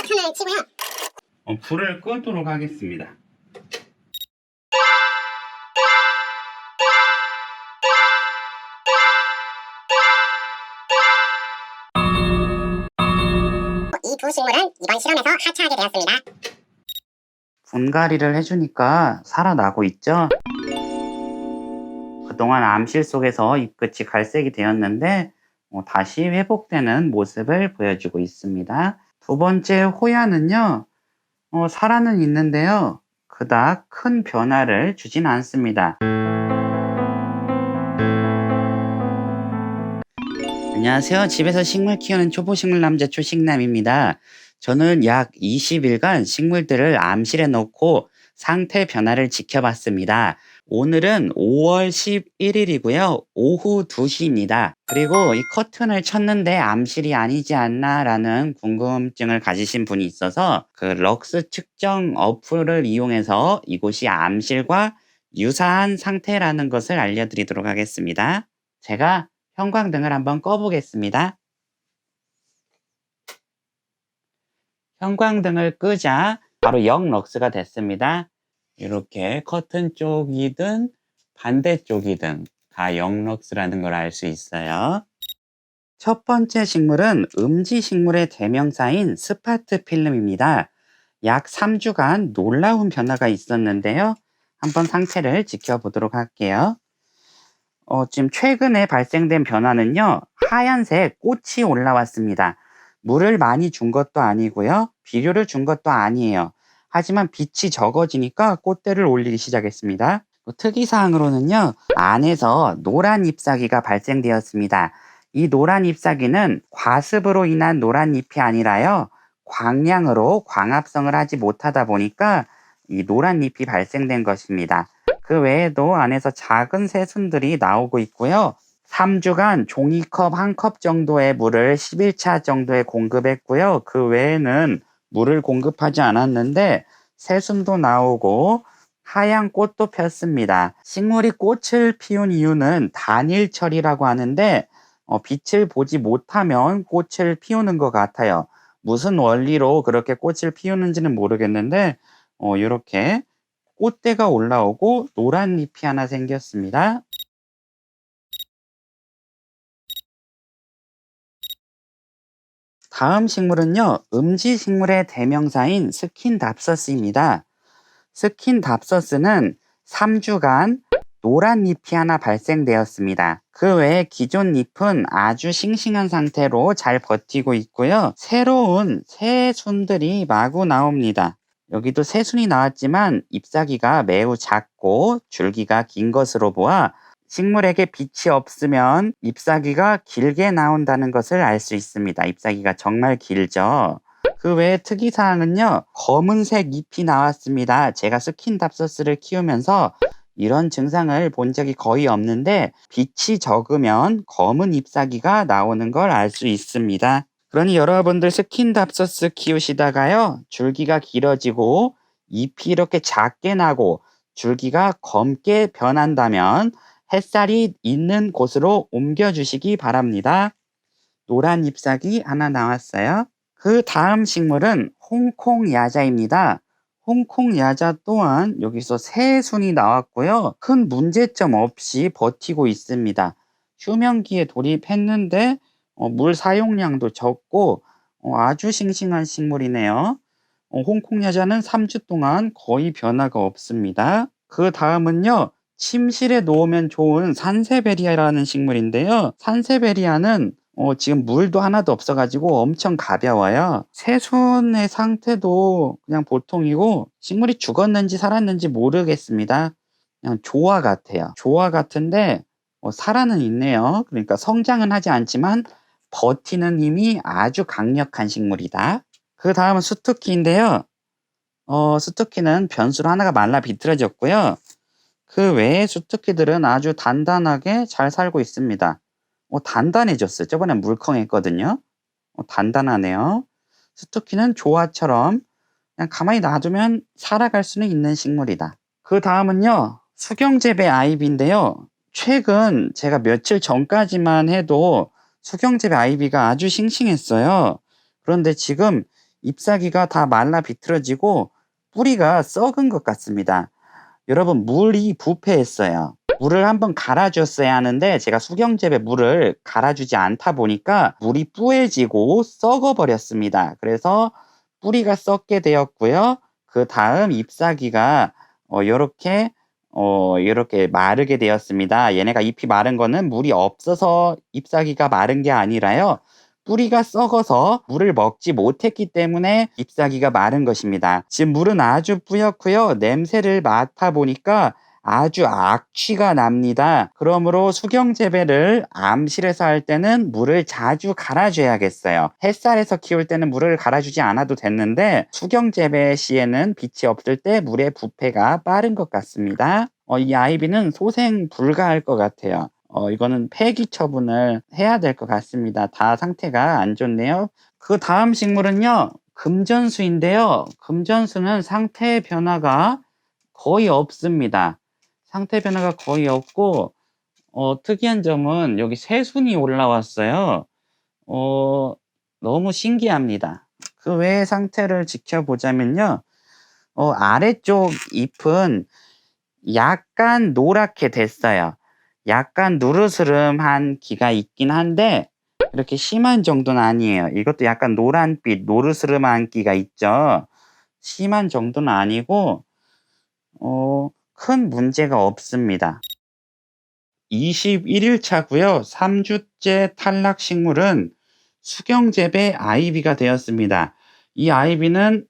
버튼을 치고요. 불을 끄도록 하겠습니다. 이 두 식물은 이번 실험에서 하차하게 되었습니다. 분갈이를 해주니까 살아나고 있죠? 그동안 암실 속에서 잎끝이 갈색이 되었는데 다시 회복되는 모습을 보여주고 있습니다. 두 번째 호야는요, 살아는 있는데요, 그닥 큰 변화를 주진 않습니다. 안녕하세요. 집에서 식물 키우는 초보식물 남자 초식남입니다. 저는 약 20일간 식물들을 암실에 넣고 상태 변화를 지켜봤습니다. 오늘은 5월 11일이고요. 오후 2시입니다. 그리고 이 커튼을 쳤는데 암실이 아니지 않나 라는 궁금증을 가지신 분이 있어서 그 럭스 측정 어플을 이용해서 이곳이 암실과 유사한 상태라는 것을 알려드리도록 하겠습니다. 제가 형광등을 한번 꺼보겠습니다. 형광등을 끄자 바로 0럭스가 됐습니다. 이렇게 커튼 쪽이든 반대쪽이든 다 0럭스라는 걸 알 수 있어요. 첫 번째 식물은 음지식물의 대명사인 스파트 필름입니다. 약 3주간 놀라운 변화가 있었는데요. 한번 상태를 지켜보도록 할게요. 지금 최근에 발생된 변화는요, 하얀색 꽃이 올라왔습니다. 물을 많이 준 것도 아니고요, 비료를 준 것도 아니에요. 하지만 빛이 적어지니까 꽃대를 올리기 시작했습니다. 특이사항으로는요, 안에서 노란 잎사귀가 발생되었습니다. 이 노란 잎사귀는 과습으로 인한 노란 잎이 아니라요, 광량으로 광합성을 하지 못하다 보니까 이 노란 잎이 발생된 것입니다. 그 외에도 안에서 작은 새순들이 나오고 있고요. 3주간 종이컵 1컵 정도의 물을 11차 정도에 공급했고요. 그 외에는 물을 공급하지 않았는데 새순도 나오고 하얀 꽃도 폈습니다. 식물이 꽃을 피운 이유는 단일철이라고 하는데 빛을 보지 못하면 꽃을 피우는 것 같아요. 무슨 원리로 그렇게 꽃을 피우는지는 모르겠는데 이렇게 꽃대가 올라오고 노란 잎이 하나 생겼습니다. 다음 식물은요, 음지식물의 대명사인 스킨답서스입니다. 스킨답서스는 3주간 노란 잎이 하나 발생되었습니다. 그 외에 기존 잎은 아주 싱싱한 상태로 잘 버티고 있고요. 새로운 새순들이 마구 나옵니다. 여기도 새순이 나왔지만 잎사귀가 매우 작고 줄기가 긴 것으로 보아 식물에게 빛이 없으면 잎사귀가 길게 나온다는 것을 알 수 있습니다. 잎사귀가 정말 길죠. 그 외에 특이사항은요, 검은색 잎이 나왔습니다. 제가 스킨답서스를 키우면서 이런 증상을 본 적이 거의 없는데 빛이 적으면 검은 잎사귀가 나오는 걸 알 수 있습니다. 그러니 여러분들 스킨답서스 키우시다가요, 줄기가 길어지고 잎이 이렇게 작게 나고 줄기가 검게 변한다면 햇살이 있는 곳으로 옮겨주시기 바랍니다. 노란 잎사귀 하나 나왔어요. 그 다음 식물은 홍콩 야자입니다. 홍콩 야자 또한 여기서 새순이 나왔고요. 큰 문제점 없이 버티고 있습니다. 휴면기에 돌입했는데 물 사용량도 적고 아주 싱싱한 식물이네요. 홍콩 야자는 3주 동안 거의 변화가 없습니다. 그 다음은요, 침실에 놓으면 좋은 산세베리아라는 식물인데요. 산세베리아는 지금 물도 하나도 없어가지고 엄청 가벼워요. 새순의 상태도 그냥 보통이고 식물이 죽었는지 살았는지 모르겠습니다. 그냥 조화 같아요. 조화 같은데 살아는 있네요. 그러니까 성장은 하지 않지만 버티는 힘이 아주 강력한 식물이다. 그 다음은 수투키인데요. 수투키는 변수로 하나가 말라 비틀어졌고요. 그 외에 수투키들은 아주 단단하게 잘 살고 있습니다. 단단해졌어요. 저번에 물컹했거든요. 단단하네요. 수투키는 조화처럼 그냥 가만히 놔두면 살아갈 수는 있는 식물이다. 그 다음은요, 수경재배 아이비인데요. 최근 제가 며칠 전까지만 해도 수경재배 아이비가 아주 싱싱했어요. 그런데 지금 잎사귀가 다 말라 비틀어지고 뿌리가 썩은 것 같습니다. 여러분, 물이 부패했어요. 물을 한번 갈아줬어야 하는데 제가 수경재배에 물을 갈아주지 않다 보니까 물이 뿌해지고 썩어버렸습니다. 그래서 뿌리가 썩게 되었고요. 그 다음 잎사귀가 이렇게 마르게 되었습니다. 얘네가 잎이 마른 거는 물이 없어서 잎사귀가 마른 게 아니라요. 뿌리가 썩어서 물을 먹지 못했기 때문에 잎사귀가 마른 것입니다. 지금 물은 아주 뿌옇고요. 냄새를 맡아보니까 아주 악취가 납니다. 그러므로 수경재배를 암실에서 할 때는 물을 자주 갈아줘야겠어요. 햇살에서 키울 때는 물을 갈아주지 않아도 됐는데 수경재배 시에는 빛이 없을 때 물의 부패가 빠른 것 같습니다. 이 아이비는 소생 불가할 것 같아요. 이거는 폐기 처분을 해야 될 것 같습니다. 다 상태가 안 좋네요. 그 다음 식물은요, 금전수인데요. 금전수는 상태 변화가 거의 없습니다. 상태 변화가 거의 없고, 특이한 점은 여기 새순이 올라왔어요. 너무 신기합니다. 그 외의 상태를 지켜보자면요, 아래쪽 잎은 약간 노랗게 됐어요. 약간 누르스름한 기가 있긴 한데 이렇게 심한 정도는 아니에요. 이것도 약간 노란빛, 노르스름한 기가 있죠. 심한 정도는 아니고 큰 문제가 없습니다. 21일 차고요. 3주째 탈락 식물은 수경재배 아이비가 되었습니다. 이 아이비는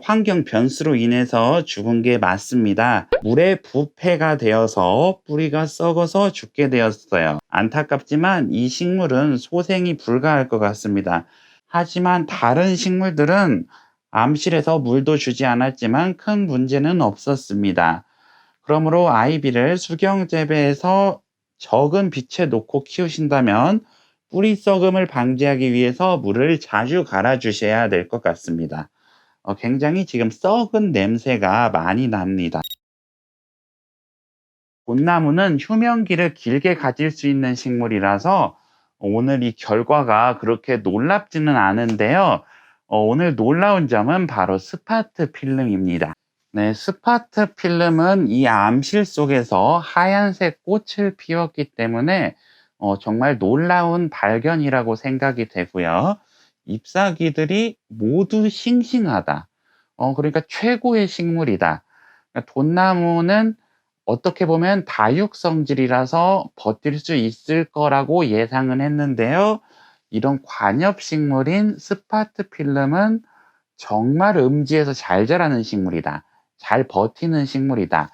환경 변수로 인해서 죽은 게 맞습니다. 물에 부패가 되어서 뿌리가 썩어서 죽게 되었어요. 안타깝지만 이 식물은 소생이 불가할 것 같습니다. 하지만 다른 식물들은 암실에서 물도 주지 않았지만 큰 문제는 없었습니다. 그러므로 아이비를 수경재배에서 적은 빛에 놓고 키우신다면 뿌리 썩음을 방지하기 위해서 물을 자주 갈아주셔야 될 것 같습니다. 굉장히 지금 썩은 냄새가 많이 납니다. 곤나무는 휴면기를 길게 가질 수 있는 식물이라서 오늘 이 결과가 그렇게 놀랍지는 않은데요. 오늘 놀라운 점은 바로 스파트 필름입니다. 네, 스파트 필름은 이 암실 속에서 하얀색 꽃을 피웠기 때문에 정말 놀라운 발견이라고 생각이 되고요. 잎사귀들이 모두 싱싱하다. 그러니까 최고의 식물이다. 그러니까 돈나무는 어떻게 보면 다육성질이라서 버틸 수 있을 거라고 예상은 했는데요. 이런 관엽식물인 스파트 필름은 정말 음지에서 잘 자라는 식물이다. 잘 버티는 식물이다.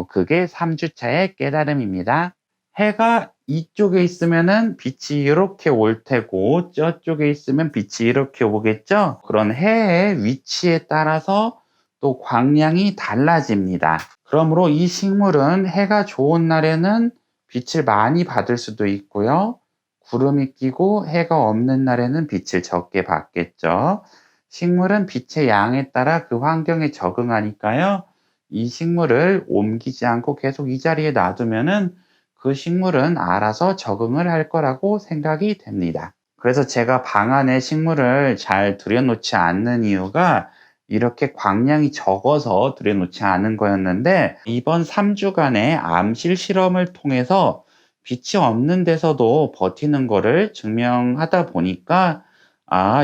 그게 3주차의 깨달음입니다. 해가 이쪽에 있으면은 빛이 이렇게 올 테고 저쪽에 있으면 빛이 이렇게 오겠죠? 그런 해의 위치에 따라서 또 광량이 달라집니다. 그러므로 이 식물은 해가 좋은 날에는 빛을 많이 받을 수도 있고요. 구름이 끼고 해가 없는 날에는 빛을 적게 받겠죠. 식물은 빛의 양에 따라 그 환경에 적응하니까요. 이 식물을 옮기지 않고 계속 이 자리에 놔두면은 그 식물은 알아서 적응을 할 거라고 생각이 됩니다. 그래서 제가 방 안에 식물을 잘 들여놓지 않는 이유가 이렇게 광량이 적어서 들여놓지 않은 거였는데 이번 3주간의 암실 실험을 통해서 빛이 없는 데서도 버티는 거를 증명하다 보니까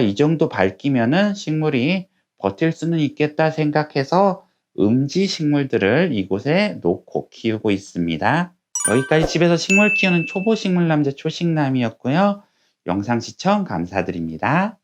이 정도 밝기면은 식물이 버틸 수는 있겠다 생각해서 음지 식물들을 이곳에 놓고 키우고 있습니다. 여기까지 집에서 식물 키우는 초보 식물 남자 초식남이었고요. 영상 시청 감사드립니다.